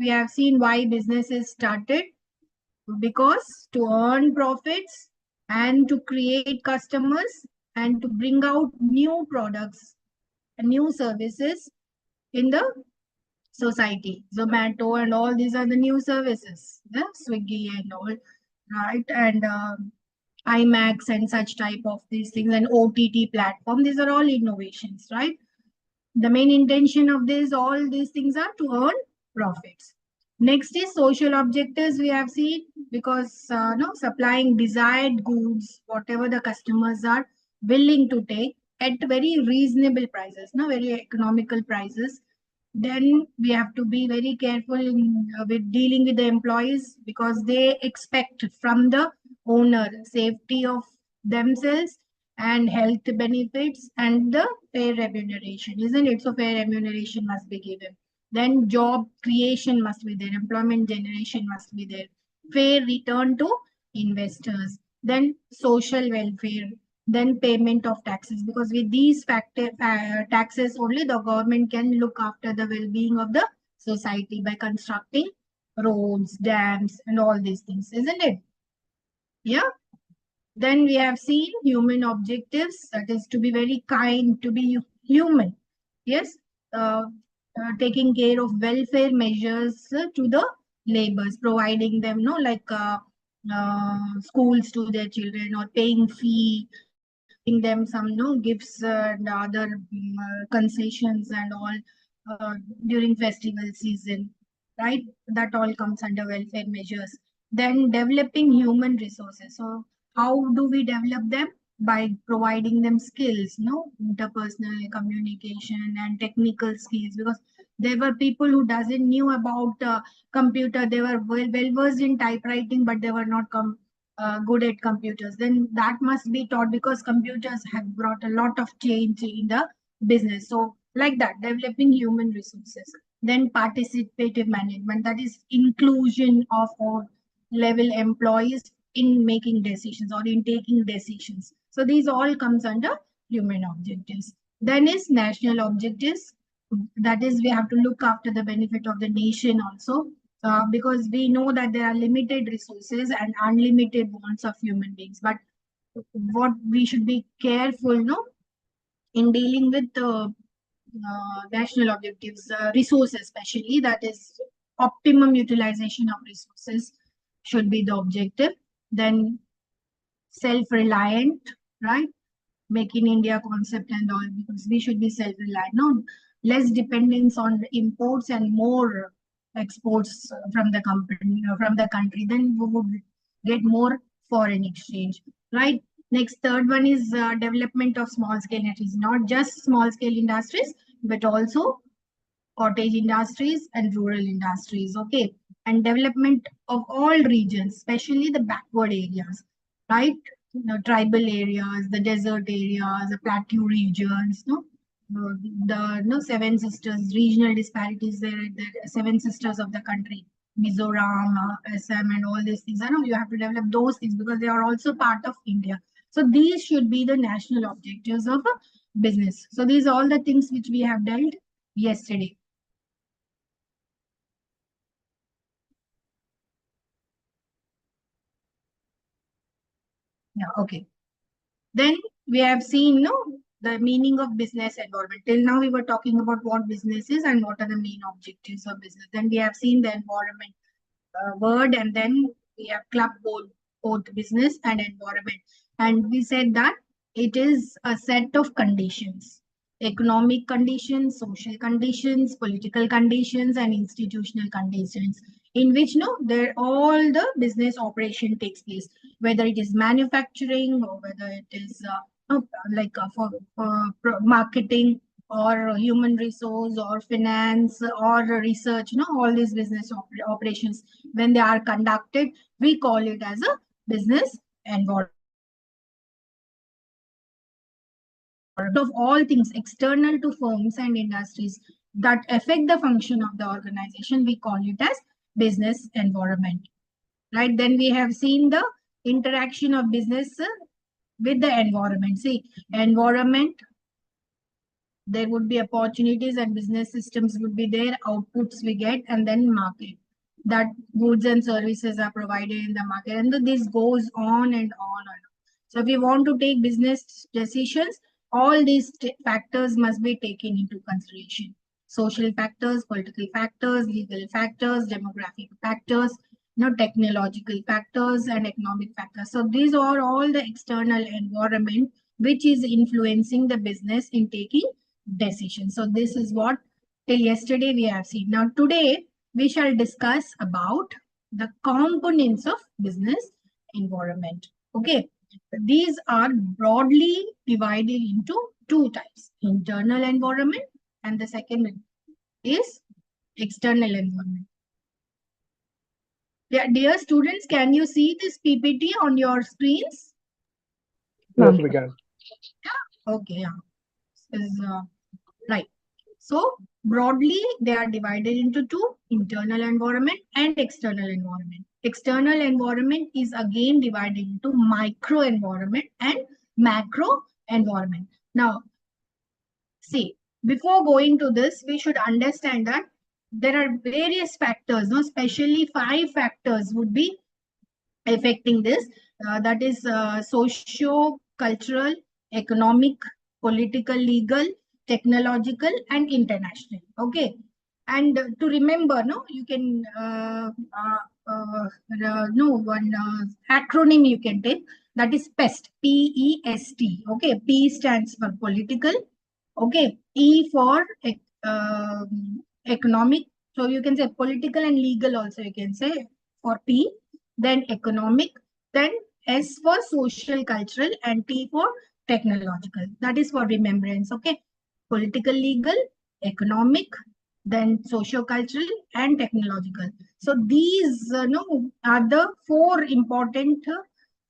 we have seen why businesses started, because to earn profits and to create customers and to bring out new products and new services in the society. Zomato and all these are the new services, the Swiggy and all, right? And IMAX and such type of these things, and OTT platform. These are all innovations, right? The main intention of this, all these things are to earn profits. Next is social objectives we have seen, because no, supplying desired goods, whatever the customers are willing to take at very reasonable prices, no, very economical prices. Then we have to be very careful with dealing with the employees, because they expect from the owner safety of themselves and health benefits and the fair remuneration, isn't it? So fair remuneration must be given. Then job creation must be there, employment generation must be there, fair return to investors, then social welfare, then payment of taxes, because with these taxes only the government can look after the well-being of the society by constructing roads, dams, and all these things, isn't it? Yeah. Then we have seen human objectives, that is to be very kind, to be human. Yes, taking care of welfare measures to the laborers, providing them, no, like schools to their children, or paying fee, giving them some, no, gifts and other concessions and all during festival season, right? That all comes under welfare measures. Then developing human resources. So how do we develop them? By providing them skills, no, interpersonal communication and technical skills, because there were people who doesn't knew about computer. They were well versed in typewriting, but they were not good at computers. Then that must be taught, because computers have brought a lot of change in the business. So like that, developing human resources. Then participative management, that is inclusion of all level employees in making decisions or in taking decisions. So these all comes under human objectives. Then is national objectives. That is, we have to look after the benefit of the nation also, because we know that there are limited resources and unlimited wants of human beings. But what we should be careful, no, in dealing with the national objectives, resources especially, that is optimum utilization of resources should be the objective. Then self-reliant, right? Make in India concept and all, because we should be self-reliant, no, less dependence on imports and more exports from the company, from the country. Then we would get more foreign exchange, right? Next, third one is development of small scale industries, not just small scale industries, but also cottage industries and rural industries. Okay, and development of all regions, especially the backward areas, right? Tribal areas, the desert areas, the plateau regions, no, the no, seven sisters, regional disparities there, the seven sisters of the country, Mizoram, Assam, and all these things. I know you have to develop those things, because they are also part of India. So these should be the national objectives of a business. So these are all the things which we have dealt yesterday. Yeah, okay. Then we have seen, no, the meaning of business environment. Till now we were talking about what business is and what are the main objectives of business. Then we have seen the environment word, and then we have clubbed both business and environment. And we said that it is a set of conditions: economic conditions, social conditions, political conditions, and institutional conditions, in which, no, there all the business operation takes place, whether it is manufacturing or whether it is like for marketing or human resource or finance or research, all these business operations, when they are conducted, we call it as a business environment. Of all things external to firms and industries that affect the function of the organization, we call it as business environment, right? Then we have seen the interaction of business with the environment. See, environment There would be opportunities and business systems would be there, outputs we get, and then market. That goods and services are provided in the market. And this goes on and on and on. So if we want to take business decisions, all these factors must be taken into consideration. Social factors, political factors, legal factors, demographic factors, technological factors and economic factors. So these are all the external environment which is influencing the business in taking decisions. So this is what till yesterday we have seen. Now today we shall discuss about the components of business environment. Okay. These are broadly divided into two types: internal environment, and the second is external environment. Yeah, dear students, can you see this PPT on your screens? Yes, we can. Yeah. Okay, yeah. Is right. So broadly, they are divided into two: internal environment and external environment. External environment is again divided into micro environment and macro environment. Now, see, before going to this, we should understand that there are various factors, no, especially 5 factors would be affecting this. That is socio cultural, economic, political, legal, technological, and international. Okay. And to remember, no, you can no one acronym you can take, that is PEST, PEST. Okay, P stands for political. Okay, E for economic. So you can say political and legal also you can say for P, then economic, then S for social, cultural, and T for technological. That is for remembrance. Okay, political, legal, economic, then socio-cultural and technological. So these no, are the 4 important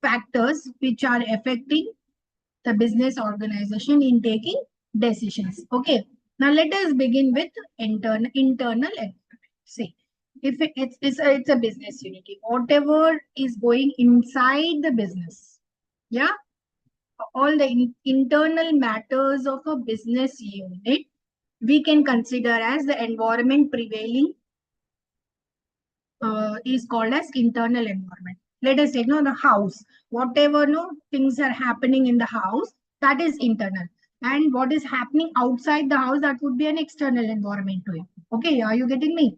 factors which are affecting the business organization in taking decisions. Okay. Now let us begin with internal environment. See, if it's a business unity, whatever is going inside the business, yeah, all the internal matters of a business unit, we can consider as the environment prevailing is called as internal environment. Let us take the house. Whatever things are happening in the house, that is internal. And what is happening outside the house, that would be an external environment to it. Okay, are you getting me?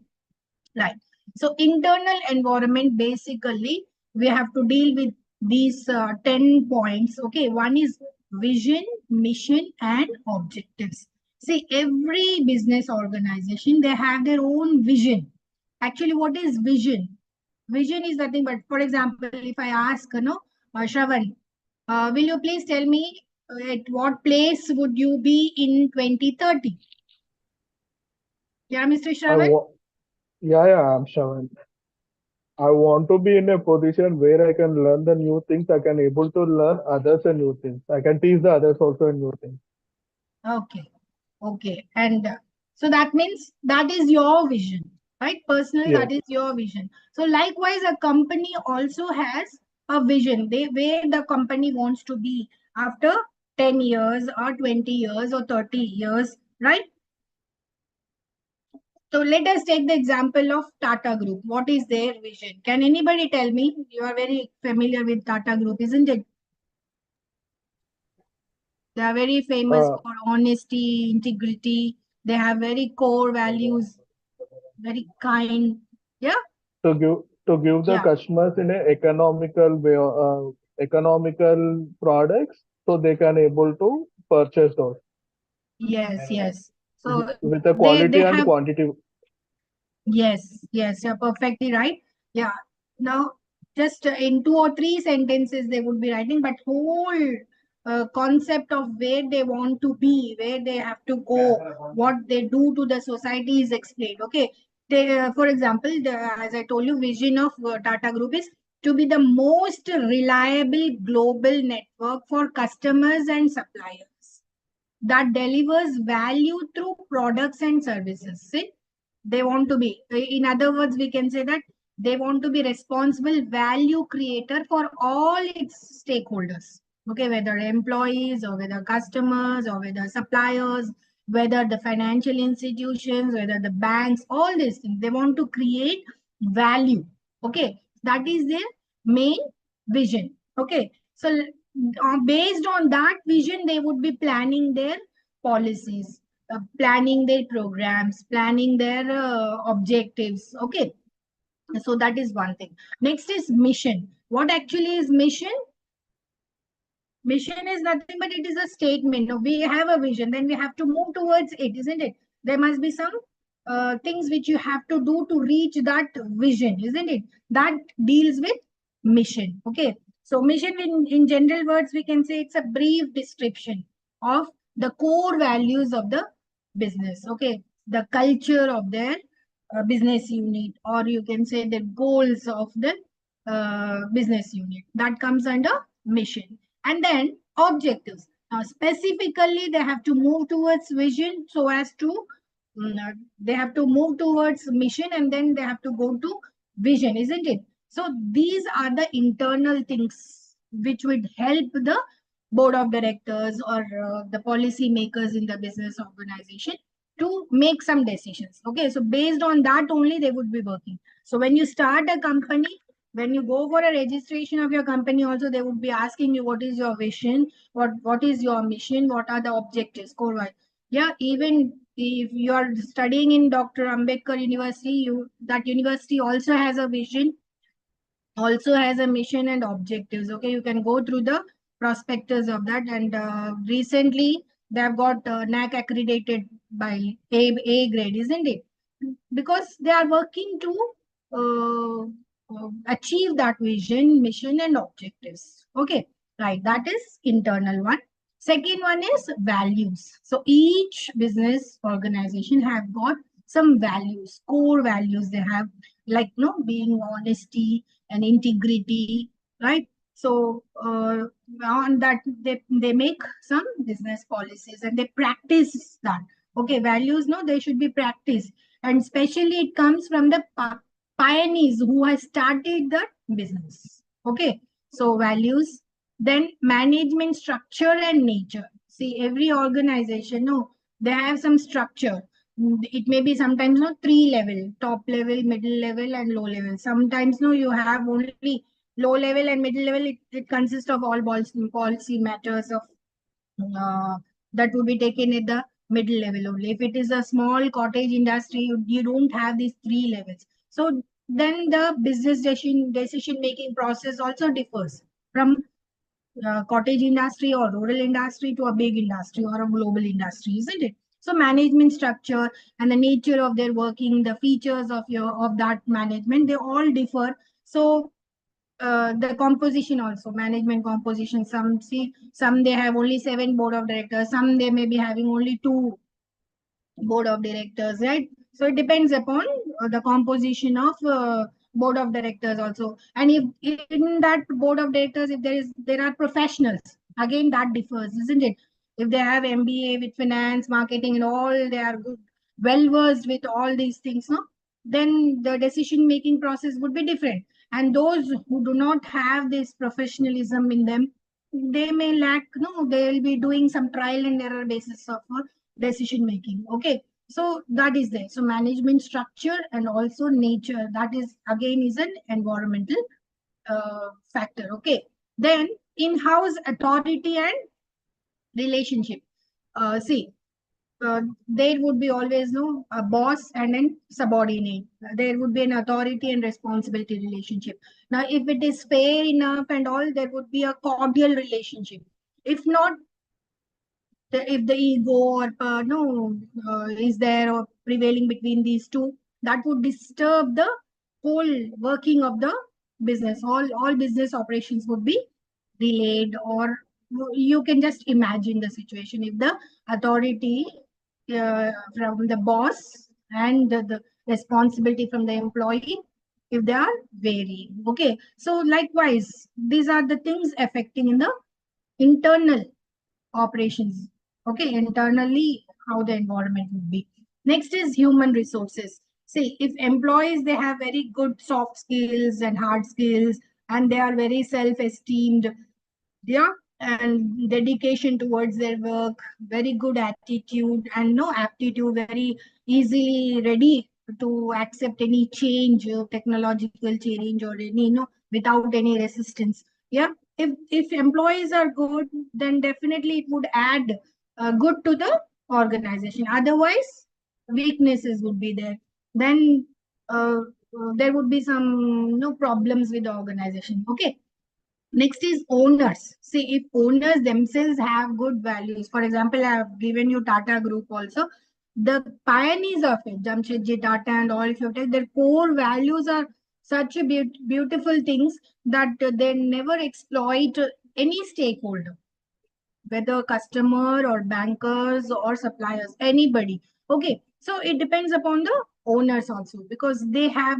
Right. So internal environment, basically, we have to deal with these 10 points. Okay, one is vision, mission, and objectives. See, every business organization, they have their own vision. Actually, what is vision? Vision is nothing but, for example, if I ask, Shravan, will you please tell me at what place would you be in 2030? Yeah, Mr. Shravan? Yeah, I'm sure. I want to be in a position where I can learn the new things. I can able to learn others and new things. I can teach the others also new things. Okay. Okay. And so that means that is your vision, right? Personally, Yes. that is your vision. So likewise, a company also has a vision. Where the company wants to be after 10 years or 20 years or 30 years, right? So let us take the example of Tata Group. What is their vision? Can anybody tell me? You are very familiar with Tata Group, isn't it? They are very famous Uh, for honesty, integrity. They have very core values, very kind. Yeah, to give the yeah, customers in a economical way, economical products, so they can able to purchase those yes, yes. So with the they quality and have, quantity. yes, yes, you're perfectly right. Yeah. Now, just in 2 or 3 sentences they would be writing, but whole concept of where they want to be, where they have to go, what they do to the society is explained. Okay. They, for example, as I told you, vision of Tata Group is to be the most reliable global network for customers and suppliers that delivers value through products and services. See, they want to be, in other words, we can say that they want to be responsible value creator for all its stakeholders. Okay, whether employees or whether customers or whether suppliers, whether the financial institutions, whether the banks, all these things, they want to create value. Okay, that is their main vision. Okay, so based on that vision, they would be planning their policies, planning their programs, planning their objectives. Okay, so that is one thing. Next is mission. What actually is mission? Mission is nothing but it is a statement. No, we have a vision, then we have to move towards it, isn't it? There must be some things which you have to do to reach that vision, isn't it? That deals with mission. Okay, so mission in general words, we can say it's a brief description of the core values of the business. Okay, the culture of their business unit, or you can say the goals of the business unit. That comes under mission. And then objectives. Now, specifically, they have to move towards vision so as to they have to move towards mission, and then they have to go to vision, isn't it? So these are the internal things which would help the board of directors or the policy makers in the business organization to make some decisions. Okay, so based on that only they would be working. So when you start a company, when you go for a registration of your company also, they would be asking you what is your vision, what is your mission, what are the objectives, core wise. Yeah, even if you are studying in Dr. Ambedkar University, that university also has a vision, also has a mission and objectives. Okay, you can go through the prospectus of that. And recently they have got NAC accredited by A grade, isn't it? Because they are working to achieve that vision, mission, and objectives. Okay, right. That is internal one. Second one is values. So each business organization have got some values, core values they have, like being honesty and integrity, right? So on that they make some business policies and they practice that. Okay, values, no, they should be practiced, and especially it comes from the pioneers who has started the business. Okay, so values, then management structure and nature. See, every organization, no, they have some structure. It may be sometimes no three level, top level, middle level, and low level. Sometimes no, you have only low level and middle level. It consists of all policy matters of that would be taken at the middle level only. If it is a small cottage industry, you don't have these three levels. So then the business decision making process also differs from cottage industry or rural industry to a big industry or a global industry, isn't it? So management structure and the nature of their working, the features of that management, they all differ. So the composition also, management composition, some they have only 7 board of directors, some they may be having only 2 board of directors, right? So it depends upon the composition of board of directors also. And if in that board of directors, if there are professionals, again that differs, isn't it? If they have MBA with finance, marketing, and all, they are good, well versed with all these things, no, then the decision making process would be different. And those who do not have this professionalism in them, they may lack, no, they will be doing some trial and error basis of decision making. Okay, so that is there. So management structure and also nature, that is again is an environmental factor. Okay, then in-house authority and relationship. See, there would be always no a boss and then subordinate. There would be an authority and responsibility relationship. Now if it is fair enough and all, there would be a cordial relationship. If not, if the ego or no is there or prevailing between these two, that would disturb the whole working of the business. All business operations would be delayed, or you can just imagine the situation if the authority from the boss and the responsibility from the employee, if they are varying. Okay, so likewise these are the things affecting in the internal operations. Okay, internally, how the environment would be. Next is human resources. See, if employees, they have very good soft skills and hard skills, and they are very self-esteemed, yeah, and dedication towards their work, very good attitude and no aptitude, very easily ready to accept any change, technological change or any, without any resistance. Yeah, if employees are good, then definitely it would add good to the organization. Otherwise, weaknesses would be there. Then there would be some no problems with the organization. Okay. Next is owners. See, if owners themselves have good values, for example, I have given you Tata Group also. The pioneers of it, Jamshedji Tata and all, if you take their core values are such a beautiful things that they never exploit any stakeholder, whether customer or bankers or suppliers, anybody. Okay, so it depends upon the owners also, because they have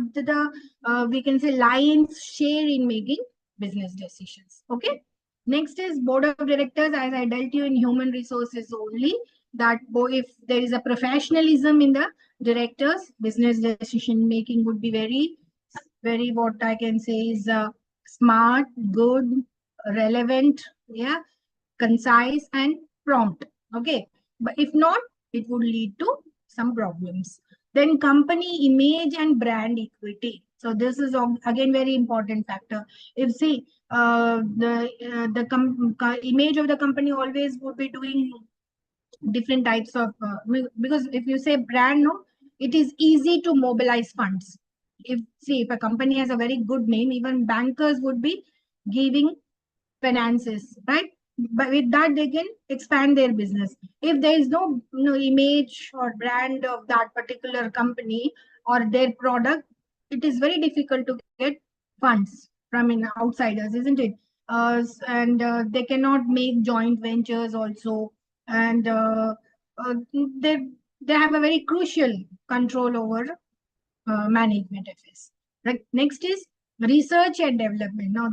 we can say lion's share in making business decisions. Okay, next is board of directors. As I dealt you in human resources only, that if there is a professionalism in the directors, business decision making would be very what I can say is smart, good, relevant, yeah, concise and prompt. Okay, but if not, it would lead to some problems. Then company image and brand equity. So this is again very important factor. If see the image of the company always would be doing different types of because if you say brand, no, it is easy to mobilize funds. If see if a company has a very good name, even bankers would be giving finances, right? But with that, they can expand their business. If there is no image or brand of that particular company or their product, it is very difficult to get funds from outsiders, isn't it? And they cannot make joint ventures also, and they they have a very crucial control over management affairs. Right. Next is research and development. Now,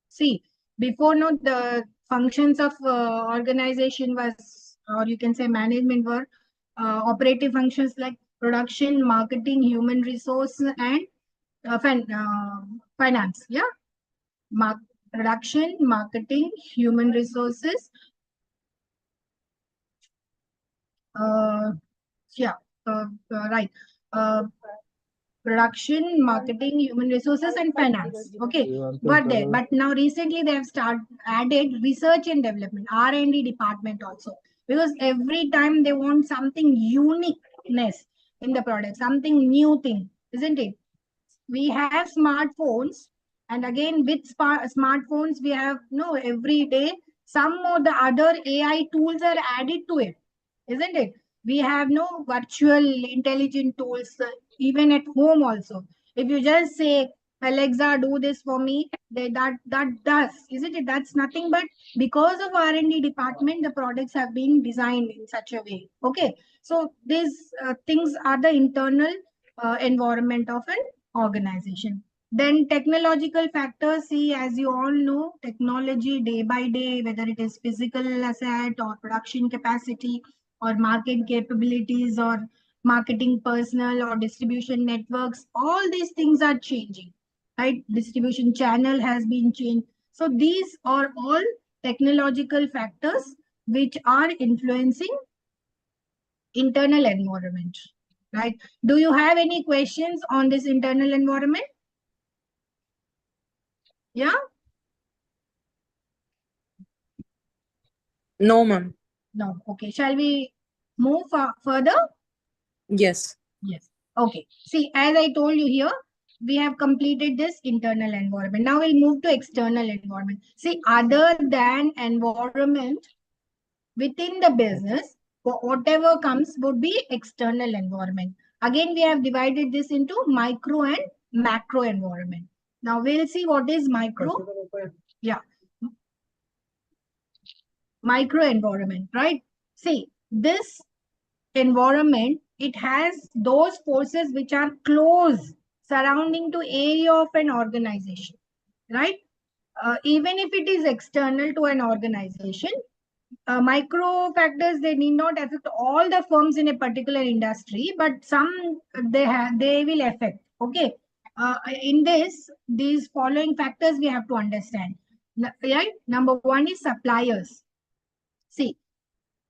see, before no, the functions of organization was, or you can say management were operative functions like production, marketing, human resource, and finance. Yeah, production, marketing, human resources. Uh, yeah, right. Uh, Production, marketing, human resources, and finance. Okay, but now recently they have added research and development, R&D department also, because every time they want something uniqueness in the product, something new thing, isn't it? We have smartphones, and again with smartphones we have no every day some or the other AI tools are added to it, isn't it? We have no virtual intelligent tools even at home also. If you just say Alexa, do this for me, that does, isn't it? That's nothing but because of R&D department, the products have been designed in such a way. Okay, so these things are the internal environment of an organization. Then technological factors, see, as you all know, technology day by day, whether it is physical asset or production capacity or market capabilities or marketing personnel or distribution networks, all these things are changing, right? Distribution channel has been changed. So these are all technological factors which are influencing internal environment, right? Do you have any questions on this internal environment? Yeah? No, ma'am. No. Okay. Shall we move further? Yes. Yes. Okay. See, as I told you here, we have completed this internal environment. Now we'll move to external environment. See, other than environment within the business, whatever comes would be external environment. Again, we have divided this into micro and macro environment. Now we'll see what is micro. Yeah. Micro environment, right? See, this environment, it has those forces which are close surrounding to area of an organization, right? Even if it is external to an organization, micro factors, they need not affect all the firms in a particular industry, but some they will affect. Okay, in this, these following factors we have to understand. Right? Number one is suppliers. See,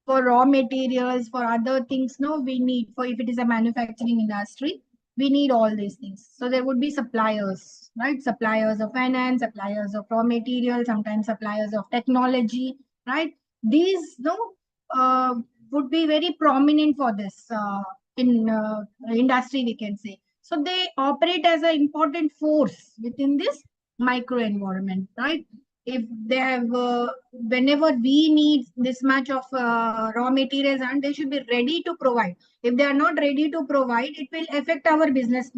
for raw materials, for other things, no, we need, for if it is a manufacturing industry, we need all these things. So there would be suppliers, right? Suppliers of finance, suppliers of raw materials, sometimes suppliers of technology, right? These, no, uh, would be very prominent for this in industry, we can say. So they operate as an important force within this micro environment, right? If they have whenever we need this much of raw materials, and they should be ready to provide. If they are not ready to provide, it will affect our business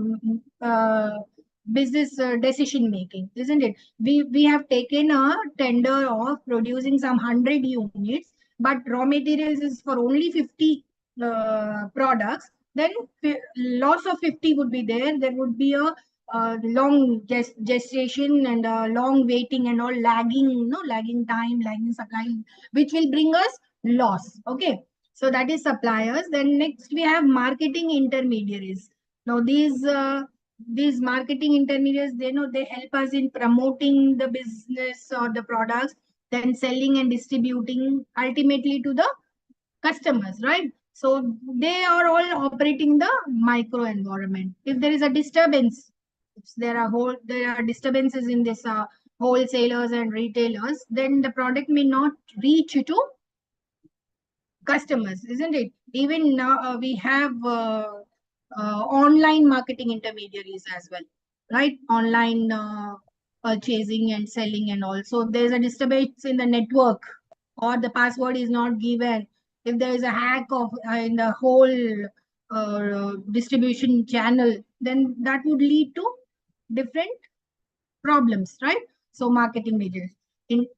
decision making, isn't it? We have taken a tender of producing some 100 units, but raw materials is for only 50 products. Then loss of 50 would be there. There would be a long gestation and long waiting and all, lagging, no, lagging time, lagging supply, which will bring us loss. Okay, so that is suppliers. Then next we have marketing intermediaries. Now these marketing intermediaries, they know they help us in promoting the business or the products, then selling and distributing ultimately to the customers, right? So they are all operating the micro environment. If there is a disturbance, if there are disturbances in this wholesalers and retailers, then the product may not reach to customers, isn't it? Even now we have online marketing intermediaries as well, right? Online purchasing and selling, and also there's a disturbance in the network, or the password is not given. If there is a hack of in the whole distribution channel, then that would lead to different problems, right? So marketing measures.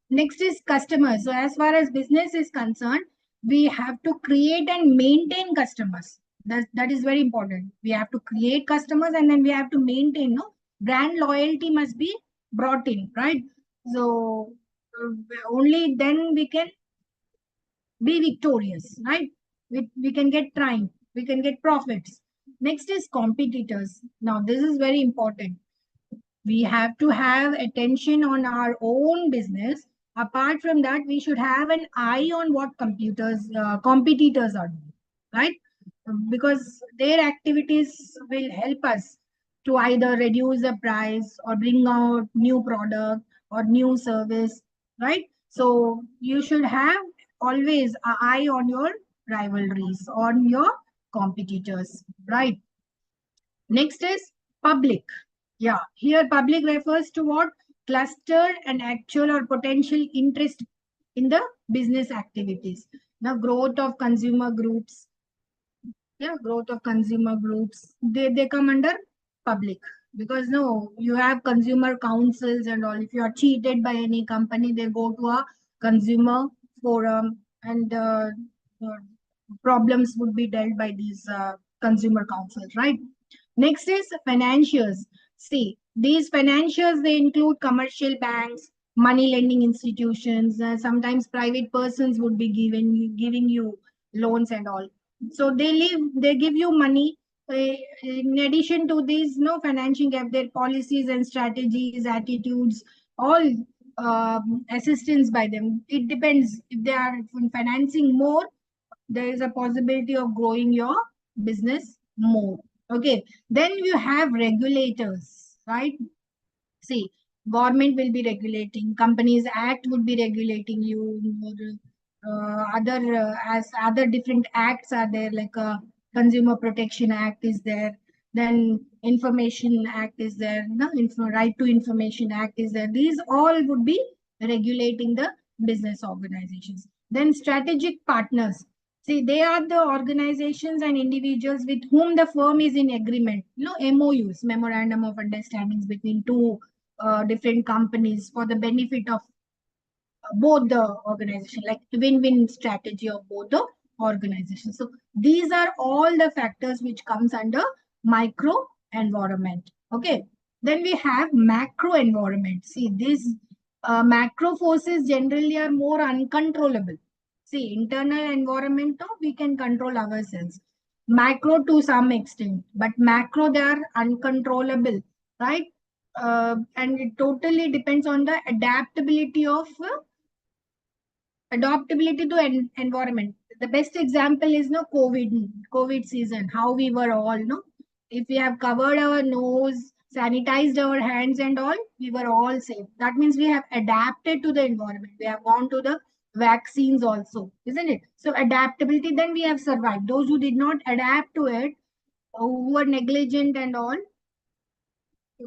Next is customers. So as far as business is concerned, we have to create and maintain customers. That is very important. We have to create customers, and then we have to maintain. No, brand loyalty must be brought in, right? So only then we can be victorious, right? We can get triumph, we can get profits. Next is competitors. Now this is very important. We have to have attention on our own business. Apart from that, we should have an eye on what competitors are doing, right? Because their activities will help us to either reduce the price or bring out new product or new service, right? So you should have always an eye on your rivalries, on your competitors, right? Next is public. Yeah, here public refers to what? Clustered and actual or potential interest in the business activities. Now, growth of consumer groups. Yeah, growth of consumer groups. They come under public, because no, you have consumer councils and all. If you are cheated by any company, they go to a consumer forum, and problems would be dealt by these consumer councils, right? Next is financiers. See, these financiers, they include commercial banks, money lending institutions, sometimes private persons would be giving you loans and all. So they give you money. In addition to these, no, financing have their policies and strategies, attitudes, all assistance by them. It depends. If they are financing more, there is a possibility of growing your business more. Okay, then you have regulators, right? See, government will be regulating, companies act would be regulating you. Other as other different acts are there, like consumer protection act is there, then information act is there, no, right to information act is there. These all would be regulating the business organizations. Then strategic partners. See, they are the organizations and individuals with whom the firm is in agreement. MOUs, memorandum of understandings between two different companies for the benefit of both the organization, like win-win strategy of both the organizations. So these are all the factors which comes under micro environment. Okay, then we have macro environment. See, these macro forces generally are more uncontrollable. See, internal environment, we can control ourselves. Macro to some extent, but macro, they are uncontrollable, right? and it totally depends on the adaptability to environment. The best example is no COVID season. How we were all no, if we have covered our nose, sanitized our hands and all, we were all safe. That means we have adapted to the environment. We have gone to the vaccines also, isn't it? So adaptability, then we have survived. Those who did not adapt to it, who were negligent and all,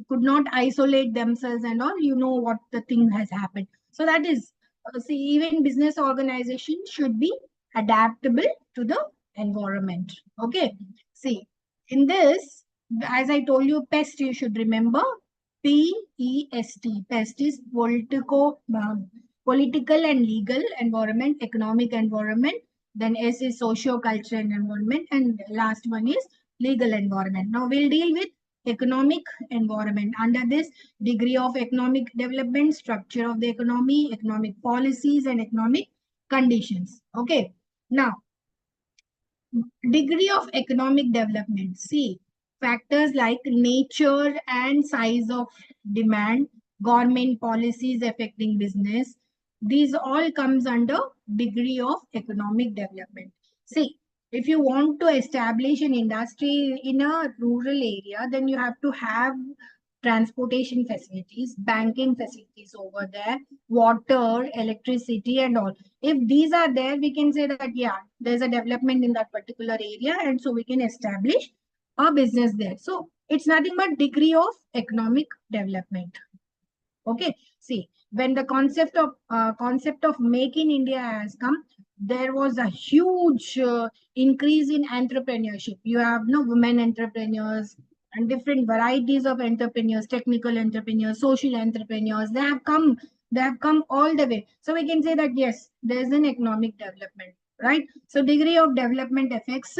could not isolate themselves and all, you know what the thing has happened. So that is, see, even business organization should be adaptable to the environment. Okay, see, in this, as I told you, pest, you should remember, PEST. Pest is political and legal environment, economic environment. Then S is socio-cultural environment, and last one is legal environment. Now we'll deal with economic environment. Under this, degree of economic development, structure of the economy, economic policies, and economic conditions. Okay. Now, degree of economic development. See, factors like nature and size of demand, government policies affecting business, these all comes under degree of economic development. See, if you want to establish an industry in a rural area, then you have to have transportation facilities, banking facilities over there, water, electricity, and all. If these are there, we can say that, yeah, there's a development in that particular area, and so we can establish a business there. So it's nothing but degree of economic development. Okay, see, when the concept of make in India has come, there was a huge increase in entrepreneurship. You have no women entrepreneurs and different varieties of entrepreneurs, technical entrepreneurs, social entrepreneurs. They have come all the way. So we can say that yes, there is an economic development, right? So degree of development affects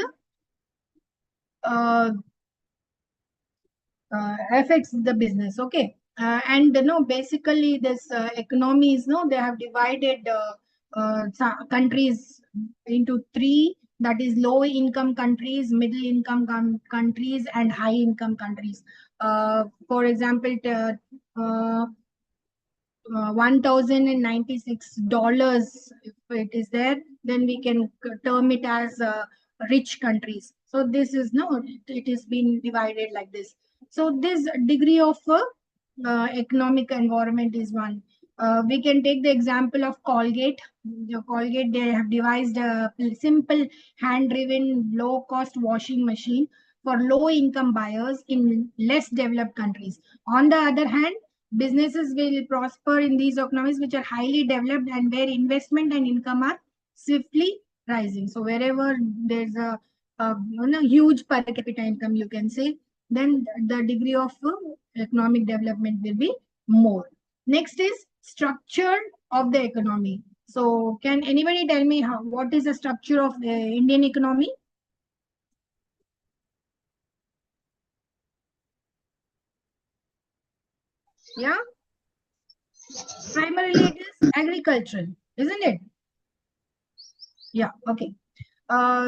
uh, affects the business. Okay, and no, basically this economies, no, they have divided countries into three, that is low income countries, middle income countries, and high income countries. For example, $1,096, if it is there, then we can term it as rich countries. So this is no, it is been divided like this. So this degree of economic environment is one. We can take the example of Colgate. The Colgate, they have devised a simple hand-driven, low-cost washing machine for low-income buyers in less developed countries. On the other hand, businesses will prosper in these economies which are highly developed and where investment and income are swiftly rising. So wherever there's a huge per capita income, you can say, then the degree of economic development will be more. Next is structure of the economy. So can anybody tell me what is the structure of the Indian economy? Yeah, primarily it is agricultural, isn't it? Yeah, okay.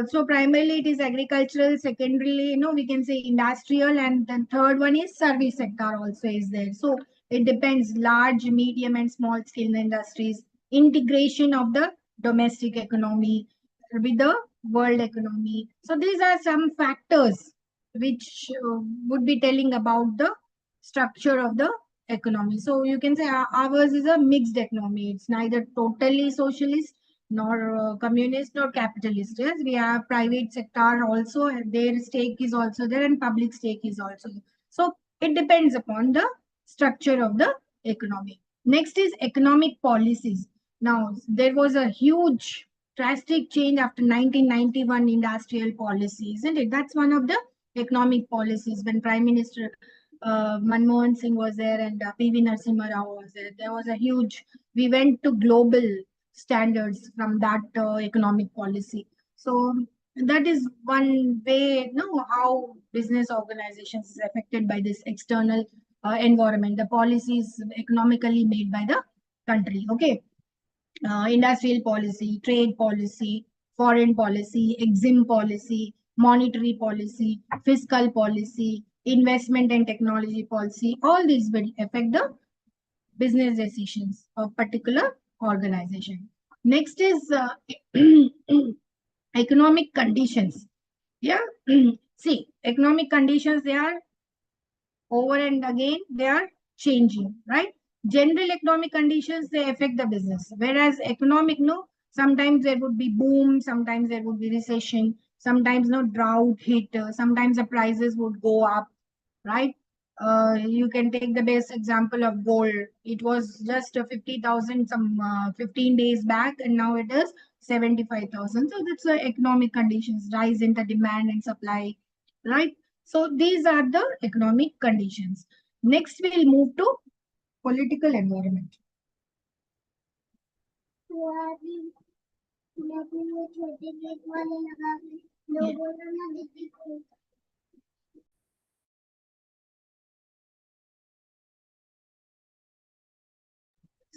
So primarily it is agricultural, secondarily, we can say industrial, and the third one is service sector also is there. So it depends, large, medium, and small scale industries, integration of the domestic economy with the world economy. So these are some factors which would be telling about the structure of the economy. So you can say ours is a mixed economy. It's neither totally socialist nor communist nor capitalist. Yes, we have private sector also, and their stake is also there, and public stake is also there. So it depends upon the structure of the economy. Next is economic policies. Now there was a huge drastic change after 1991 industrial policy, isn't it? That's one of the economic policies when Prime Minister Manmohan Singh was there and PV Narasimha Rao was there. There was a huge, we went to global standards from that economic policy. So that is one way, how business organizations is affected by this external environment. The policies economically made by the country. Okay, industrial policy, trade policy, foreign policy, exim policy, monetary policy, fiscal policy, investment and technology policy, all these will affect the business decisions of particular organization. Next is economic conditions. Yeah. See, economic conditions, they are over and again, they are changing, right? General economic conditions, they affect the business. Whereas economic, no, sometimes there would be boom, sometimes there would be recession, sometimes no drought hit, sometimes the prices would go up, right? You can take the best example of gold. It was just 50,000 some 15 days back, and now it is 75,000. So that's the economic conditions, rise in the demand and supply, right? So these are the economic conditions. Next, we'll move to political environment.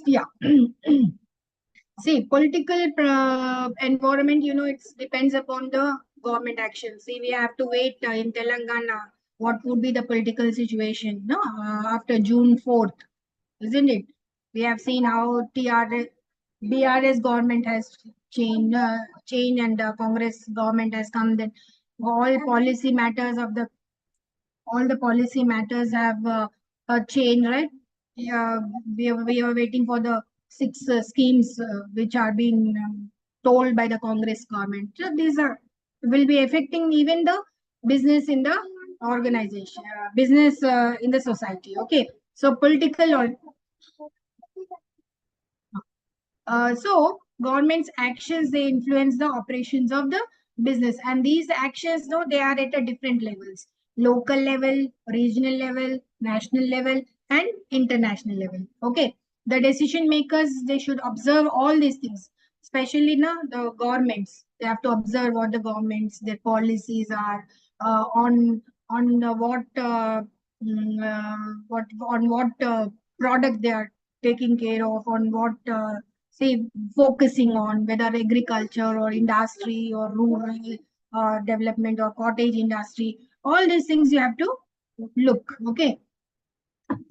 Yeah. See, political environment, it depends upon the government action. See, we have to wait in Telangana, what would be the political situation, no, after June 4th, isn't it? We have seen how BRS government has changed and the Congress government has come. That all policy matters of the all the policy matters have changed, right? Yeah, we are waiting for the six schemes which are being told by the Congress government. So these are will be affecting even the business in the organization, business in the society. Okay, so political or so government's actions, they influence the operations of the business, and these actions, no, they are at a different levels: local level, regional level, national level, and international level. Okay, the decision makers, they should observe all these things, especially now the governments. They have to observe what the governments their policies are on what on what product they are taking care of, on what say focusing on, whether agriculture or industry or rural development or cottage industry. All these things you have to look. Okay,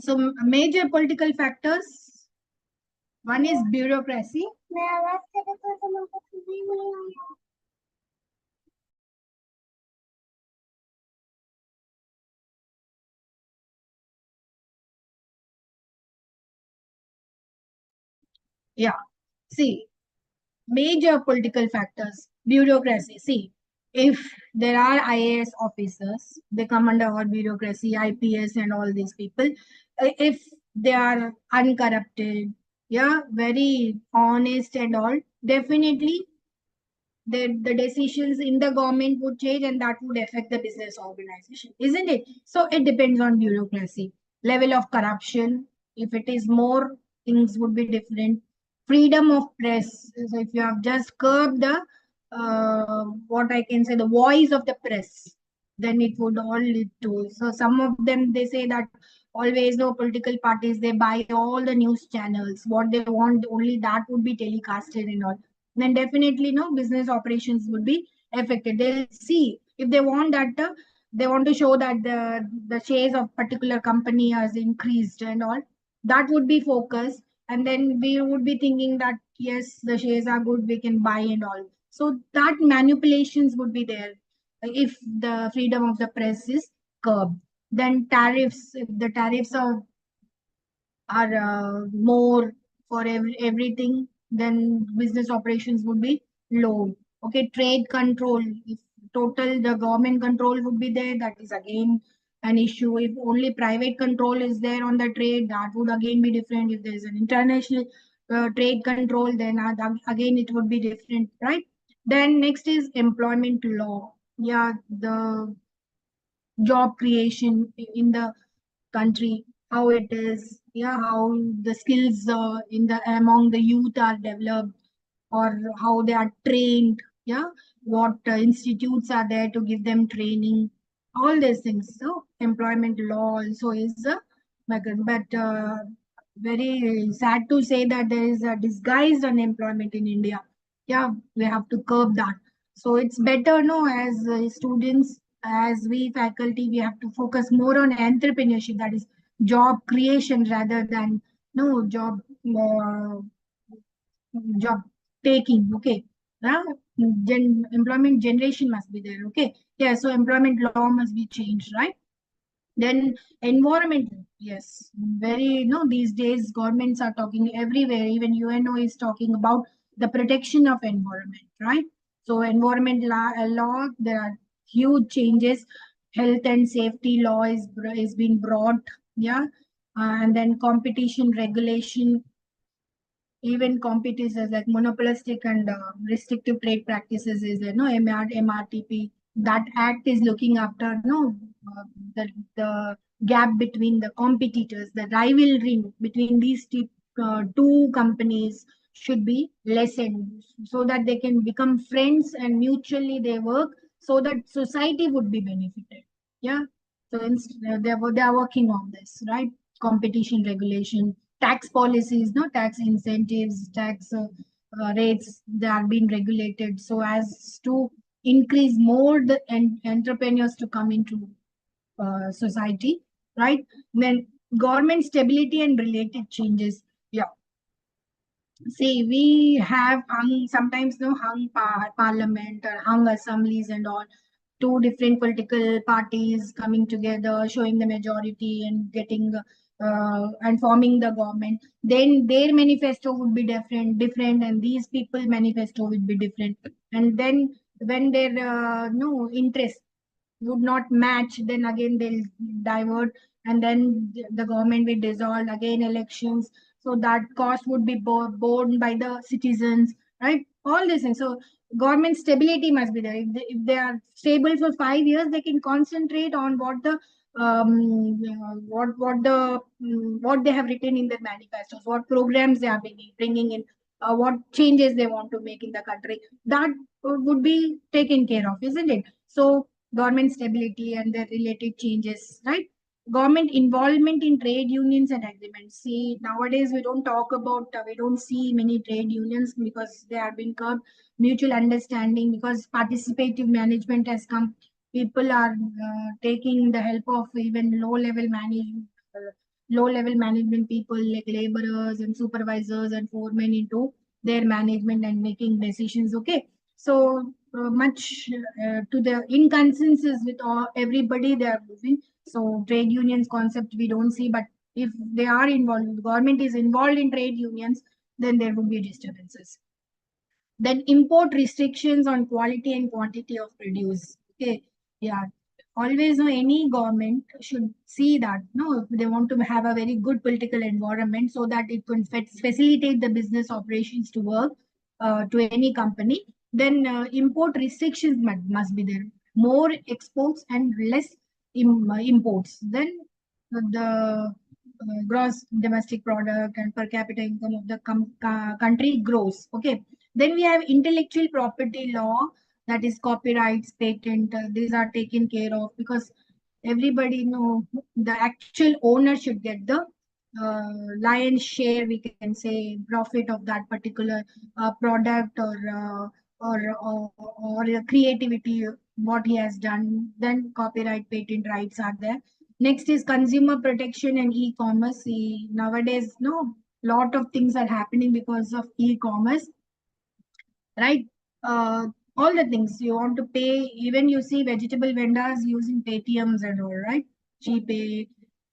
so major political factors, one is bureaucracy. Yeah, see, major political factors, bureaucracy. See, if there are IAS officers, they come under our bureaucracy, IPS and all these people. If they are uncorrupted, yeah, very honest and all, definitely the decisions in the government would change, and that would affect the business organization, isn't it? So it depends on bureaucracy. Level of corruption, if it is more, things would be different. Freedom of press, so if you have just curbed the what I can say, the voice of the press, then it would all lead to, so some of them, they say that always no political parties, they buy all the news channels, what they want only that would be telecasted and all, then definitely no business operations would be affected. They'll see if they want that they want to show that the shares of particular company has increased and all, that would be focused, and then we would be thinking that yes, the shares are good, we can buy and all. So that manipulations would be there if the freedom of the press is curbed. Then tariffs, if the tariffs are more for everything, then business operations would be low. Okay, trade control, if total the government control would be there, that is again an issue. If only private control is there on the trade, that would again be different. If there is an international trade control, then again it would be different, right? Then next is employment law. Yeah, the job creation in the country, how it is, yeah, how the skills in the among the youth are developed, or how they are trained, yeah, what institutes are there to give them training, all these things. So employment law also is but very sad to say that there is a disguised unemployment in India. Yeah, we have to curb that. So it's better, no, as students, as we faculty, we have to focus more on entrepreneurship, that is job creation rather than no uh, job taking. Okay. uh, Employment generation must be there. Okay. Yeah, so employment law must be changed, right? Then environment, yes, very, these days governments are talking everywhere. Even UNO is talking about the protection of environment, right? So environment law, there are huge changes. Health and safety law is being brought. Yeah. And then competition regulation, even competitors like monopolistic and restrictive trade practices is there, no MRTP. That act is looking after no the gap between the competitors, the rivalry between these two companies should be lessened so that they can become friends and mutually they work so that society would be benefited. Yeah. So they are working on this, right? Competition regulation, tax policies, no tax incentives, tax rates, they are being regulated so as to increase more the entrepreneurs to come into society, right? Then government stability and related changes. Yeah. See, we have hung sometimes no hung parliament or hung assemblies and all, two different political parties coming together, showing the majority and getting and forming the government. Then their manifesto would be different, and these people manifesto would be different. And then when their no interest would not match, then again they'll divert, and then the government will dissolve again elections. So that cost would be borne by the citizens, right? All these things. So government stability must be there. If they are stable for 5 years, they can concentrate on what the what they have written in their manifestos, what programs they are bringing in, what changes they want to make in the country. That would be taken care of, isn't it? So government stability and the related changes, right? Government involvement in trade unions and agreements. See, nowadays we don't see many trade unions because they are being curbed. Mutual understanding, because participative management has come. People are taking the help of even low level management people like laborers and supervisors and foremen into their management and making decisions. Okay. So much to the in consensus with everybody they are moving. So trade unions concept we don't see, but if they are involved, the government is involved in trade unions, then there would be disturbances. Then import restrictions on quality and quantity of produce. Okay. Yeah. Always no, any government should see that no, they want to have a very good political environment so that it can facilitate the business operations to work to any company. Then import restrictions must be there. More exports and less imports. Then the gross domestic product and per capita income of the country grows. Okay. Then we have intellectual property law, that is copyrights, patent. These are taken care of because everybody know the actual owner should get the lion's share, we can say, profit of that particular product or creativity what he has done. Then copyright, patent rights are there. Next is consumer protection and e-commerce. See, nowadays no lot of things are happening because of e-commerce, right? Uh, all the things you want to pay, even you see vegetable vendors using Paytms and all, right? GPay,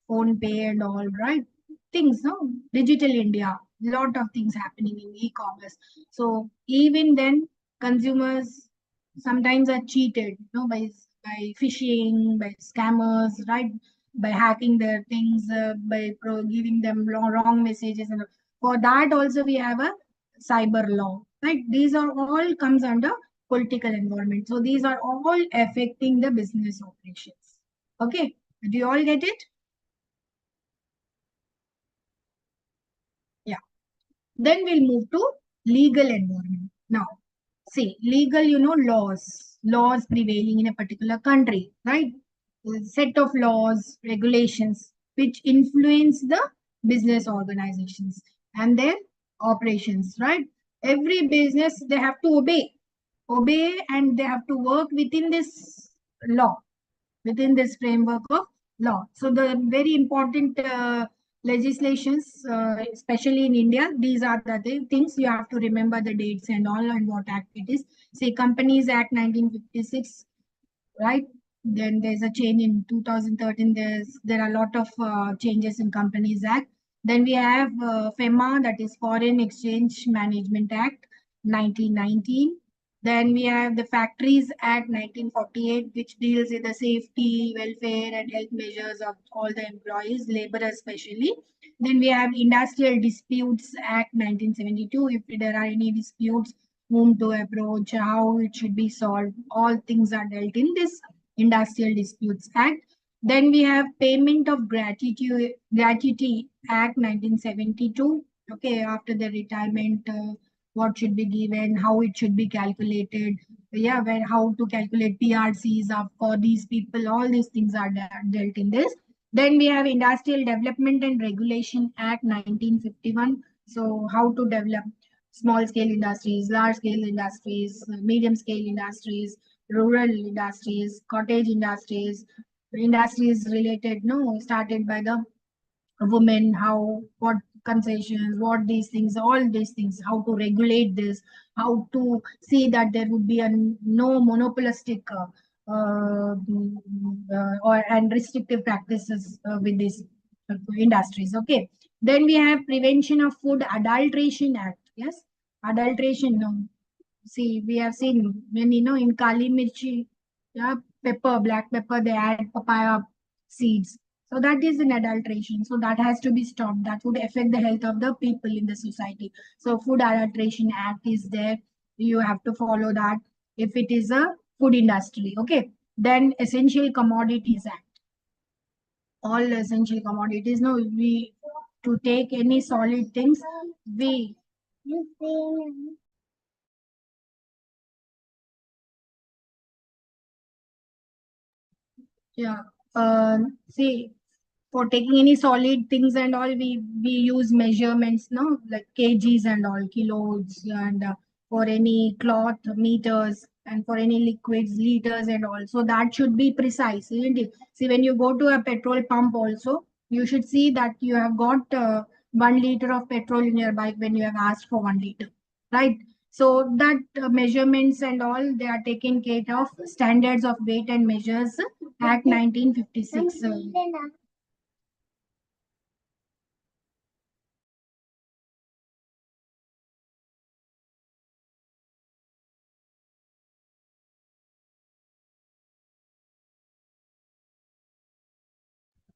Phone Pay, and all, right? Things, no? Digital India, lot of things happening in e-commerce. So even then, consumers sometimes are cheated, by phishing, by scammers, right? By hacking their things, by giving them wrong messages, and all. For that also we have a cyber law, right? These are all comes under political environment. So these are all affecting the business operations. Okay, do you all get it? Yeah. Then we'll move to legal environment. Now, see, legal, laws prevailing in a particular country, right? A set of laws, regulations, which influence the business organizations and their operations, right? Every business, they have to obey, and they have to work within this law. within this framework of law. So the very important legislations, especially in India, these are the things you have to remember the dates and all and what act it is. Say Companies Act 1956, right? Then there's a change in 2013. There are a lot of changes in Companies Act. Then we have FEMA, that is Foreign Exchange Management Act 1919. Then we have the Factories Act 1948, which deals with the safety, welfare, and health measures of all the employees, laborers especially. Then we have Industrial Disputes Act 1972. If there are any disputes, whom to approach, how it should be solved, all things are dealt in this Industrial Disputes Act. Then we have Payment of Gratuity Act 1972. Okay, after the retirement, what should be given, how it should be calculated, yeah, where how to calculate PRCs of for these people, all these things are dealt in this. Then we have Industrial Development and Regulation Act 1951. So how to develop small scale industries, large scale industries, medium scale industries, rural industries, cottage industries related, no, started by the women, how, what concessions, what these things, all these things, how to regulate this, how to see that there would be a no monopolistic or and restrictive practices with these industries. Okay. Then we have Prevention of Food Adulteration Act. Yes, adulteration. No, see, we have seen when in Kali Mirchi, yeah, pepper, black pepper, they add papaya seeds. So that is an adulteration. So that has to be stopped. That would affect the health of the people in the society. So Food Adulteration Act is there. You have to follow that if it is a food industry. Okay. Then Essential Commodities Act. All essential commodities. No, we to take any solid things, we yeah. See, for taking any solid things and all, we use measurements, no, like kgs and all, kilos, and for any cloth, meters, and for any liquids, liters and all. So that should be precise, isn't it? See, when you go to a petrol pump also, you should see that you have got 1 liter of petrol in your bike when you have asked for 1 liter, right? So that measurements and all, they are taken care of. Standards of Weight and Measures Act 1956.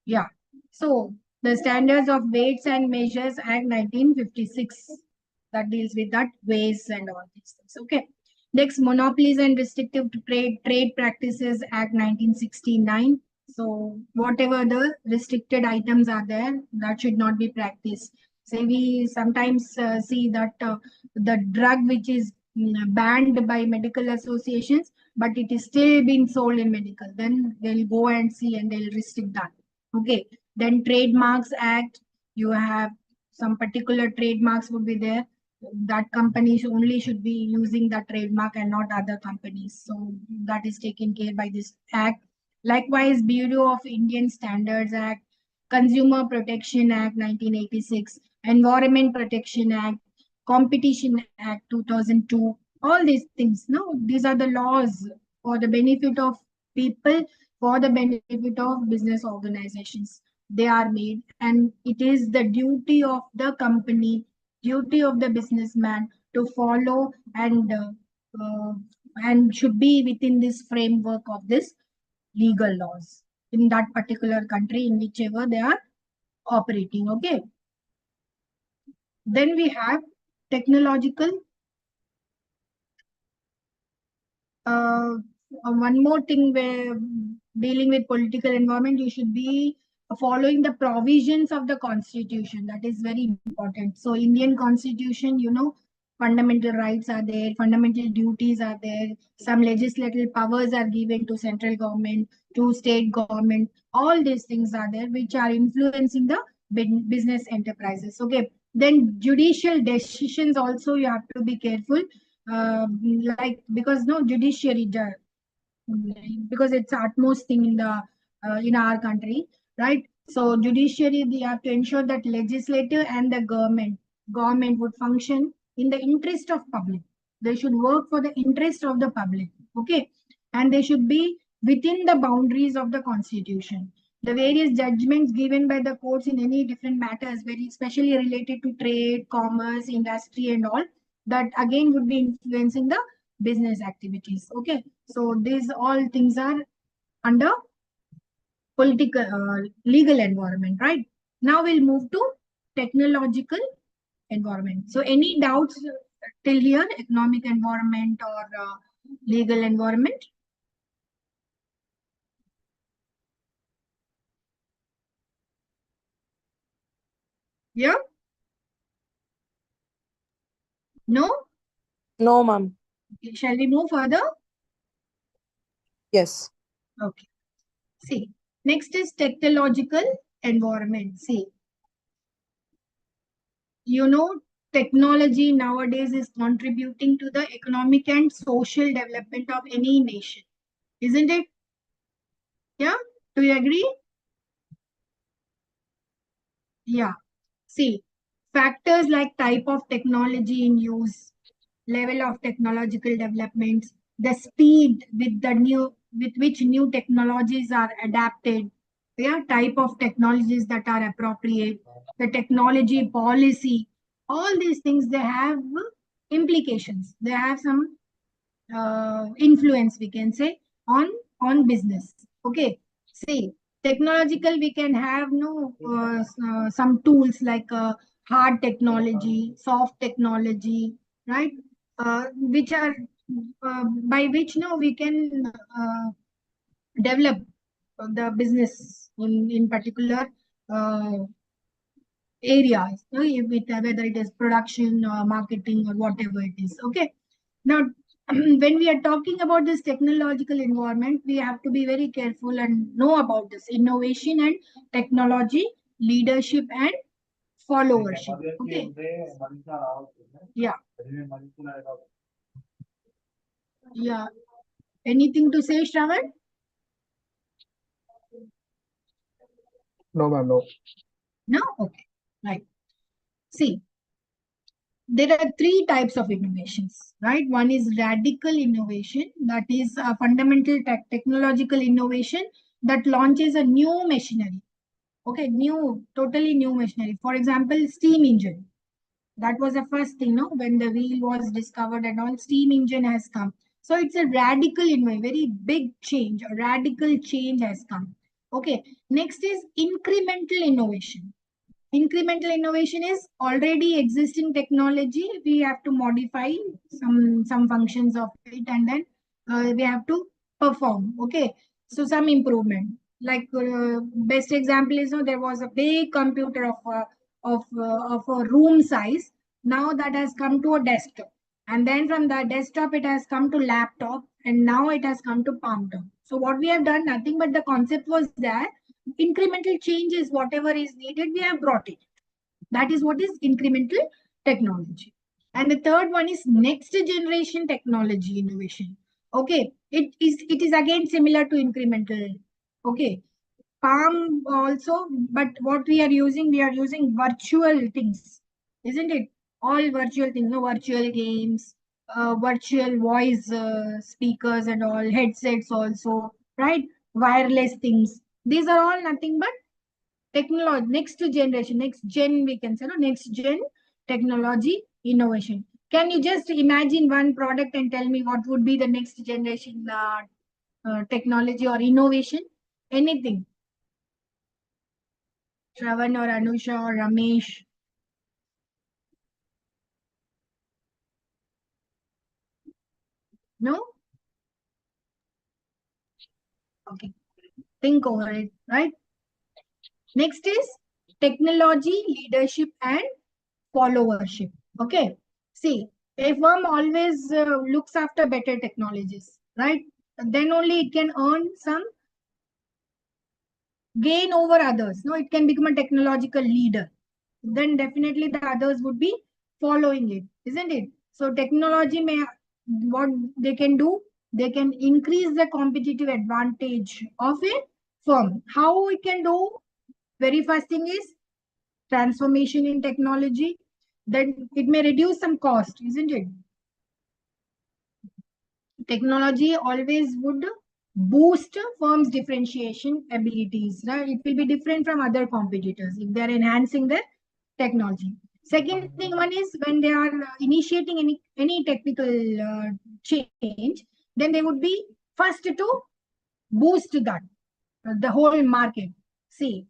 Yeah. So the Standards of Weights and Measures Act 1956, that deals with that weighs and all these things. Okay. Next, Monopolies and Restrictive Trade Practices Act 1969. So whatever the restricted items are there, that should not be practiced. Say we sometimes see that the drug which is banned by medical associations, but it is still being sold in medical, then they'll go and see and they'll restrict that. Okay. Then Trademarks Act, you have some particular trademarks would be there. That companies only should be using that trademark and not other companies. So that is taken care by this act. Likewise, Bureau of Indian Standards Act, Consumer Protection Act 1986, Environment Protection Act, Competition Act 2002. All these things, no, these are the laws for the benefit of people, for the benefit of business organizations. They are made, and it is the duty of the company, duty of the businessman to follow uh, and should be within this framework of this legal laws in that particular country in whichever they are operating. Okay. Then we have technological. uh, One more thing, where dealing with political environment, you should be following the provisions of the constitution. That is very important. So Indian constitution, fundamental rights are there, fundamental duties are there, some legislative powers are given to central government, to state government, all these things are there which are influencing the business enterprises. Okay. Then judicial decisions also, you have to be careful, uh, like, because no judiciary because it's utmost thing in our country, right? So judiciary, they have to ensure that legislature and the government would function in the interest of public. They should work for the interest of the public, okay, and they should be within the boundaries of the constitution. The various judgments given by the courts in any different matters, very especially related to trade, commerce, industry, and all, that again would be influencing the business activities. Okay, so these all things are under political legal environment, right? Now we'll move to technological environment. So any doubts till here, economic environment or legal environment? Yeah, no. No, ma'am. Okay, shall we move further? Yes. Okay, see, next is technological environment. See, you know, technology nowadays is contributing to the economic and social development of any nation, isn't it? Yeah, do you agree? Yeah. See, factors like type of technology in use, level of technological developments, the speed with which new technologies are adapted, yeah, type of technologies that are appropriate, the technology policy, all these things, they have implications. They have some influence, we can say, on business. Okay, see, technological, we can have no some tools like hard technology, soft technology, right? Which are by which no we can develop the business in particular uh, areas, whether it is production or marketing or whatever it is. Okay, now when we are talking about this technological environment, we have to be very careful and know about this innovation and technology, leadership and followership. Okay, yeah, yeah. Anything to say, Shravan? No, ma'am, no. No. Okay, right. See, there are three types of innovations, right? One is radical innovation, that is a fundamental technological innovation that launches a new machinery. Okay, totally new machinery. For example, steam engine. That was the first thing, no? When the wheel was discovered and all, steam engine has come. So it's a radical innovation, very big change. A radical change has come. Okay, next is incremental innovation. Incremental innovation is already existing technology. We have to modify some functions of it, and then we have to perform. Okay, so some improvement. Like best example is, there was a big computer of a room size. Now that has come to a desktop, and then from the desktop it has come to laptop, and now it has come to palm top. So what we have done, nothing but the concept was there. Incremental changes, whatever is needed, we have brought it. That is what is incremental technology. And the third one is next generation technology innovation. Okay, it is again similar to incremental. Okay, palm also, but what we are using virtual things, isn't it? All virtual things, no, virtual games, virtual voice speakers and all, headsets also, right? Wireless things. These are all nothing but technology, next generation, next gen, we can say, no, next gen technology innovation. Can you just imagine one product and tell me what would be the next generation technology or innovation? Anything? Shravan or Anusha or Ramesh? No? Okay. Think over it, right? Next is technology, leadership, and followership. Okay. See, a firm always looks after better technologies, right? Then only it can earn some gain over others. No, it can become a technological leader. Then definitely the others would be following it, isn't it? So technology may, what they can do, they can increase the competitive advantage of a firm. How we can do? Very first thing is transformation in technology. Then it may reduce some cost, isn't it? Technology always would boost firms' differentiation abilities, right? It will be different from other competitors if they're enhancing their technology. Second thing, one is when they are initiating any technical change, then they would be first to boost that the whole market. See,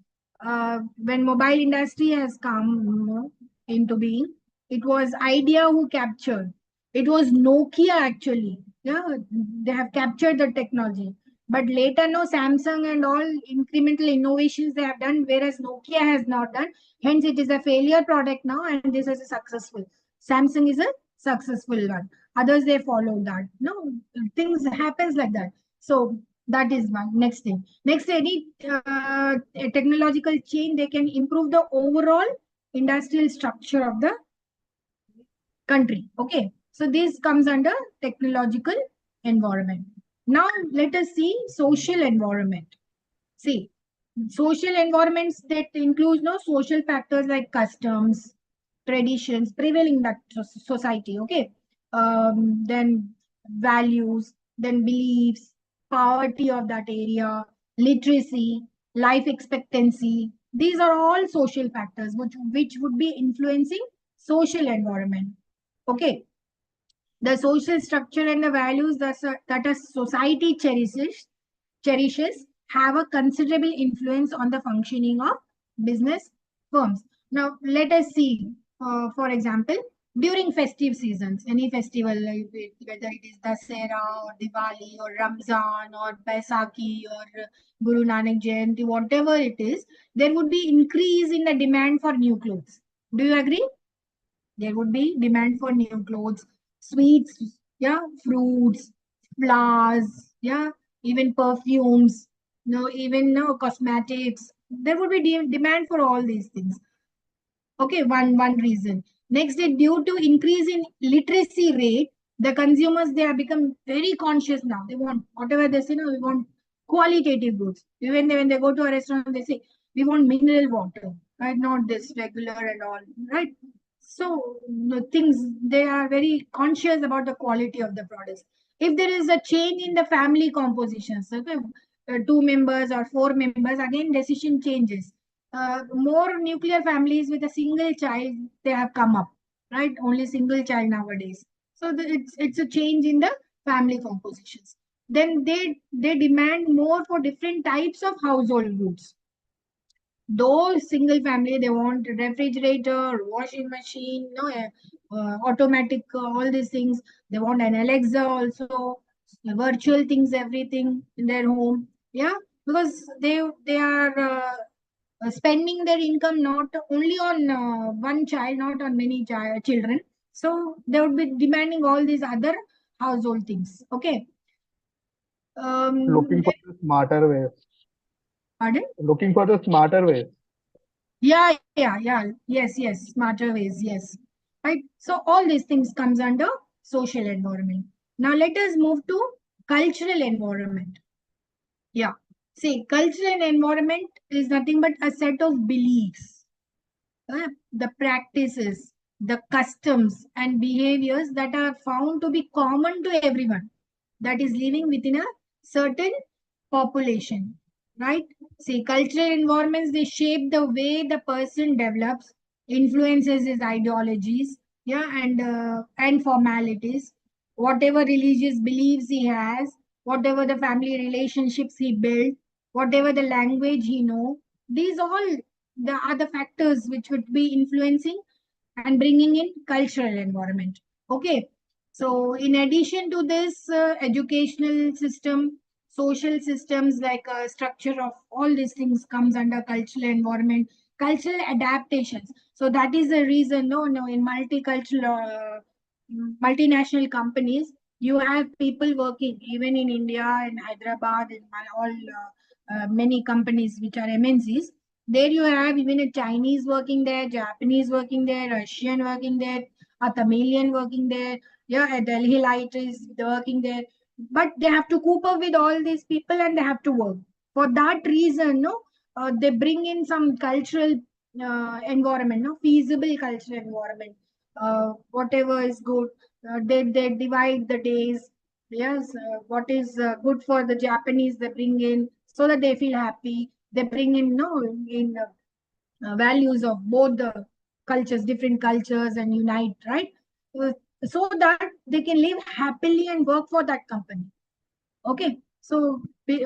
when mobile industry has come into being, it was Idea who captured. It was Nokia actually. Yeah, they have captured the technology. But later, no, Samsung and all incremental innovations they have done, whereas Nokia has not done. Hence, it is a failure product now, and this is a successful. Samsung is a successful one. Others they follow that. No, things happens like that. So that is one. Next thing. Next, any technological change, they can improve the overall industrial structure of the country. Okay. So this comes under technological environment. Now let us see social environment. See, social environments that includes no social factors like customs, traditions prevailing in that society. Okay. Then values, then beliefs, poverty of that area, literacy, life expectancy. These are all social factors which would be influencing social environment. Okay. The social structure and the values that a society cherishes have a considerable influence on the functioning of business firms. Now, let us see, for example, during festive seasons, any festival, like whether it is Dasera or Diwali or Ramzan or Baisakhi or Guru Nanak Jayanti, whatever it is, there would be increase in the demand for new clothes. Do you agree? There would be demand for new clothes, sweets, yeah, fruits, flowers, yeah, even perfumes, no, even no cosmetics. There would be demand for all these things. Okay, one reason. Next, due to increase in literacy rate, the consumers they have become very conscious now. They want whatever they say, no, we want qualitative goods. Even when they go to a restaurant, they say we want mineral water, right? Not this regular and all, right? So the things they are very conscious about the quality of the products. If there is a change in the family compositions, okay, two members or four members, again decision changes. More nuclear families with a single child they have come up, right? Only single child nowadays. So it's a change in the family compositions. Then they demand more for different types of household goods. Those single family they want refrigerator, washing machine, no, automatic, all these things. They want an Alexa also, virtual things, everything in their home. Yeah, because they are spending their income not only on one child, not on many children. So they would be demanding all these other household things. Okay. Looking for Then, the smarter ways. pardon? Looking for the smarter ways. Yeah. Yes. Smarter ways. Yes. Right. So all these things comes under social environment. Now let us move to cultural environment. Yeah. See, cultural environment is nothing but a set of beliefs, the practices, the customs and behaviors that are found to be common to everyone that is living within a certain population, right? See, cultural environments, they shape the way the person develops, influences his ideologies, yeah, and formalities, whatever religious beliefs he has, whatever the family relationships he built, whatever the language he know, these all the other factors which would be influencing and bringing in cultural environment. Okay. So in addition to this educational system, social systems like structure of all these things comes under cultural environment, cultural adaptations. So that is the reason, no, in multicultural, multinational companies, you have people working even in India, in Hyderabad, in all many companies which are MNCs. There you have even a Chinese working there, Japanese working there, Russian working there, a Tamilian working there, yeah, a Delhi light is working there. but they have to cope up with all these people and they have to work. For that reason, no, they bring in some cultural environment, no, feasible cultural environment. Whatever is good, they divide the days. Yes, what is good for the Japanese, they bring in so that they feel happy. They bring in, no, in values of both the cultures, different cultures, and unite, right? Uh, so that they can live happily and work for that company. Okay, so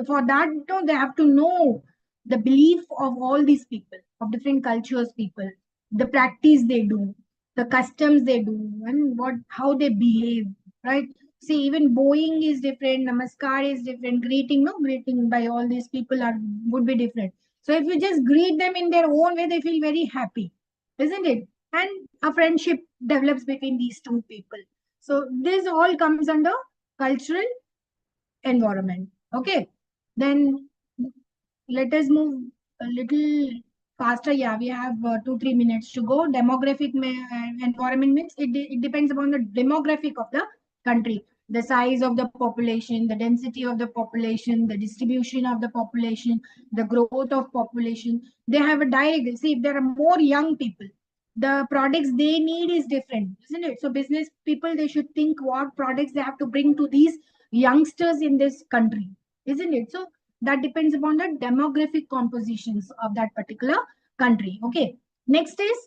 for that, no, they have to know the belief of all these people, of different cultures, people, the practice they do, the customs they do, and what how they behave, right? See, even bowing is different, namaskar is different, greeting, no, greeting by all these people are would be different. So if you just greet them in their own way, they feel very happy, isn't it? And a friendship develops between these two people. So this all comes under cultural environment. Okay, then let us move a little faster. Yeah, we have 2 3 minutes to go. Demographic environment means it depends upon the demographic of the country, the size of the population, the density of the population, the distribution of the population, the growth of population. They have a direct, see, if there are more young people, the products they need is different, isn't it? So business people, they should think what products they have to bring to these youngsters in this country, isn't it? So that depends upon the demographic compositions of that particular country. Okay, next is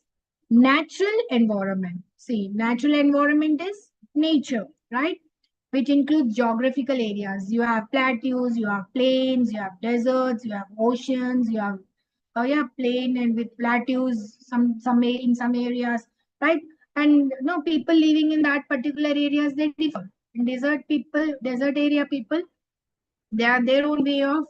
natural environment. See, natural environment is nature, right? Which includes geographical areas. You have plateaus, you have plains, you have deserts, you have oceans, you have yeah, plain and with plateaus, in some areas, right? And no, people living in that particular areas, they differ. In desert area people, they are their own way of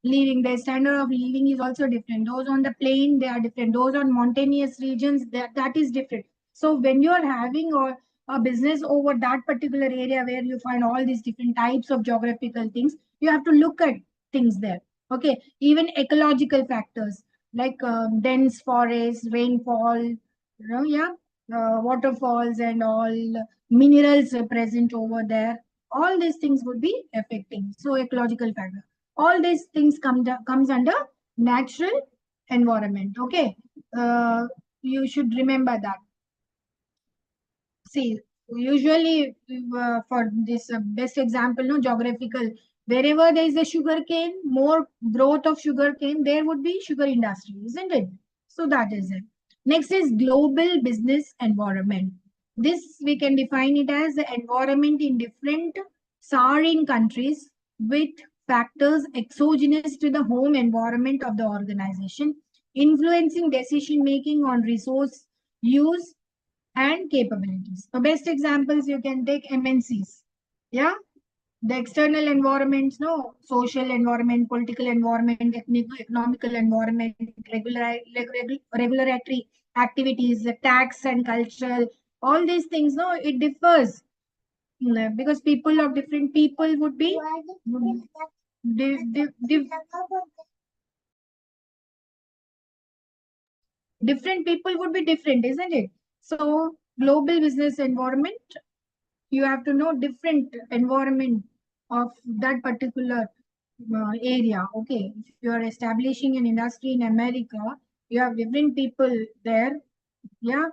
living. Their standard of living is also different. Those on the plain, they are different. Those on mountainous regions, that is different. So when you are having a business over that particular area where you find all these different types of geographical things, you have to look at things there. Okay, even ecological factors like dense forests, rainfall, yeah, waterfalls and all minerals are present over there. All these things would be affecting. So ecological factor. All these things comes under natural environment. Okay. You should remember that. See, usually for this best example, no, geographical, wherever there is a sugar cane, more growth of sugar cane, there would be sugar industry, isn't it? So that is it. Next is global business environment. This we can define it as the environment in different sovereign countries with factors exogenous to the home environment of the organization, influencing decision making on resource use and capabilities. The best examples you can take MNCs. Yeah, the external environments, no, social environment, political environment, economical environment, regulatory activities, the tax and cultural, all these things, no, it differs. Because people of different people would be different people would be different, isn't it? So global business environment, you have to know different environment of that particular area. Okay, if you are establishing an industry in America, you have different people there. Yeah,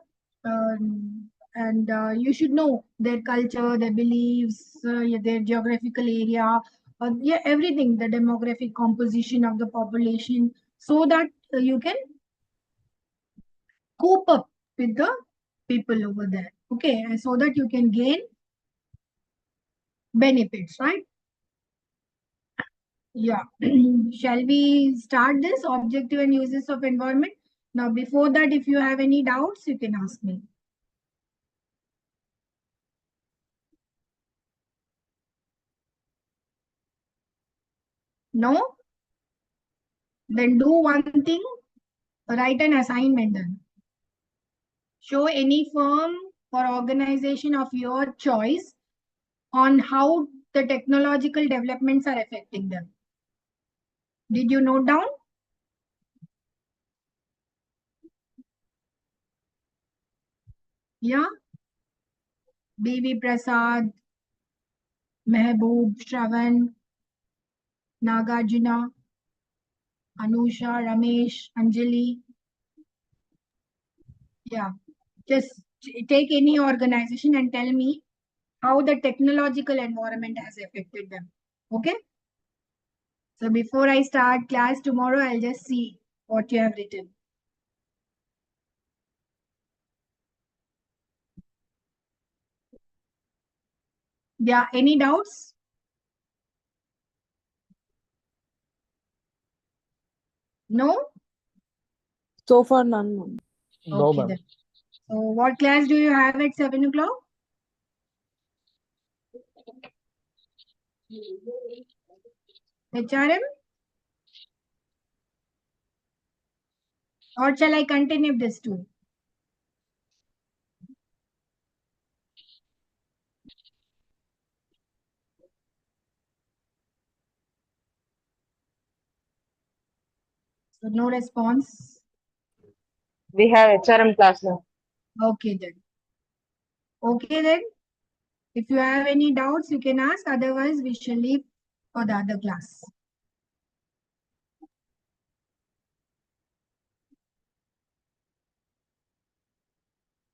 and you should know their culture, their beliefs, yeah, their geographical area, yeah, everything, the demographic composition of the population, so that you can cope up with the people over there. Okay, and so that you can gain benefits, right? Yeah. Shall we start this objective and uses of environment? Now, before that, if you have any doubts, you can ask me. No? Then do one thing, write an assignment then. Show any firm or organization of your choice on how the technological developments are affecting them. Did you note down? Yeah. B.V. Prasad, Mehboob, Shravan, Nagarjuna, Anusha, Ramesh, Anjali. Yeah, just take any organization and tell me how the technological environment has affected them. Okay. So before I start class tomorrow, I'll just see what you have written. Yeah, any doubts? No? So far, none, ma'am. No, Okay ma'am. then. So what class do you have at 7 o'clock? HRM? Or shall I continue this too? So no response. We have HRM class now. Okay then. Okay then. If you have any doubts, you can ask. Otherwise, we shall leave for the other class.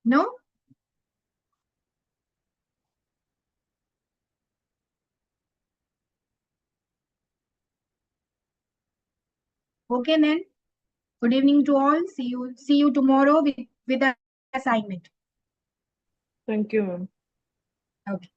No? Okay then. Good evening to all. See you tomorrow with the assignment. Thank you, ma'am. Okay.